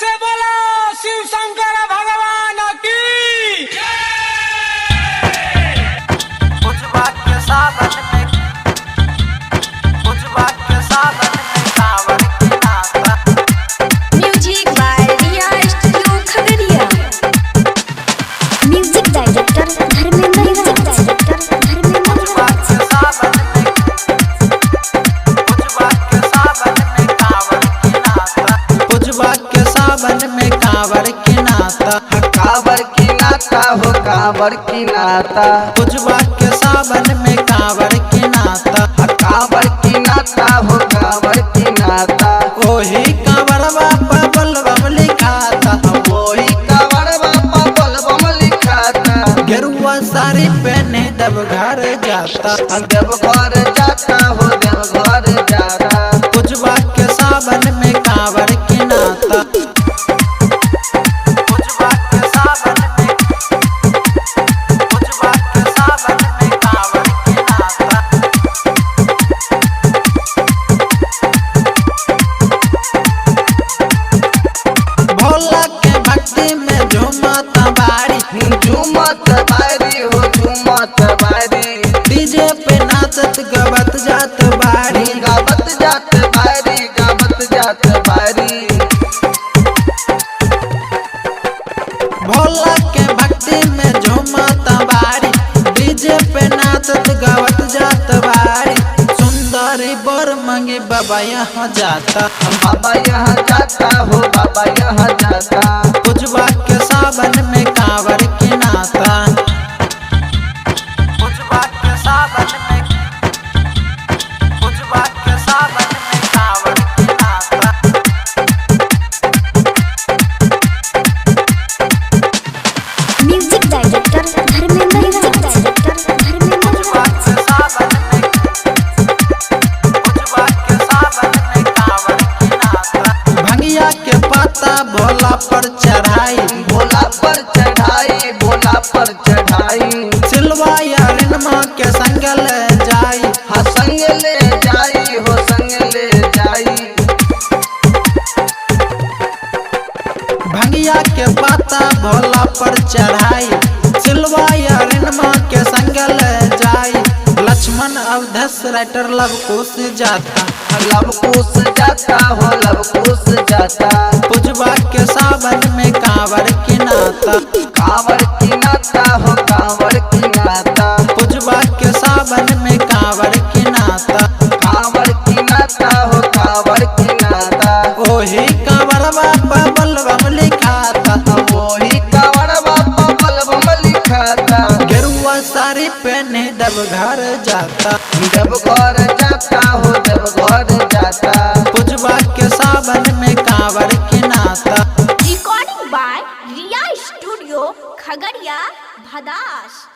से बोला शिव शंकर भगवान की। कुछ वाक्य सावन में कांवर की नाता। Music by Riya studio Khagaria. Music director Dharmendra. कुछ वाक्य सावन में कांवर की नाता। कुछ वाक्य सावन में कांवर की नाता। कांवर की नाता हो कांवर की नाता। कुछ वाक्य सावन में कांवर की नाता। कांवर की नाता हो कांवर की नाता। ओही कांवर बाबा बलबम लिखाता। वही कांवर बाबा बलबम लिखाता। गेरुआ साड़ी पहने देवघर जाता। देवघर जाता हो देवघर जाता। कुछ वाक्य सावन में कांवर की नाता। कुछ वाक्य सावन में कांवर की नाता। भोला के भक्ति में झूमता बाड़ी। झूमत बारी हो झूमत बारी। डीजे पे नाचत गवत जात बाड़ी। गावत जात बारी गावत जात बारी। भोला के भक्ति में झूमता बाड़ी। डीजे पे नाचत गवत जात बाड़ी। सुंदरी बर मंगे बाबा यहाँ जाता। बाबा यहाँ जाता हो बाबा यहाँ जाता। कुछ वाक्य सावन में कांवर की नाता। कुछ वाक्य सावन में कांवर की नाता। Music director Dharmendra. कुछ वाक्य सावन में कांवर की नाता। भंगिया के पत्ता भोला पर चढ़ाई। भोला पर चढ़ाई भोला पर चढ़ाई। सिलवा यारिन माँ के संग ले जाई। हाँ संग ले जाई हो संग ले जाई। भंगिया के पत्ता भोला पर चढ़ाई। सिलवा यारिन माँ के संग ले जाई। लक्ष्मण अवधस राइटर लव कुश जाता। लब कुश जाता हो लब कुश जाता। कुछ वाक्य सावन में कांवर की नाता। कांवर की नाता हो कांवर की नाता। कुछ वाक्य सावन में कांवर की नाता। कांवर की नाता हो कांवर की नाता। ओही कांवर बाबा बलबम लिखाता। वही कांवर बाबा बलबम लिखाता। गेरुआ साड़ी पहने देवघर जाता। देवघर जाता हो देवघर जाता। कुछ वाक्य सावन में कांवर की नाता। Recording by Riya studio Khagaria Bhadas.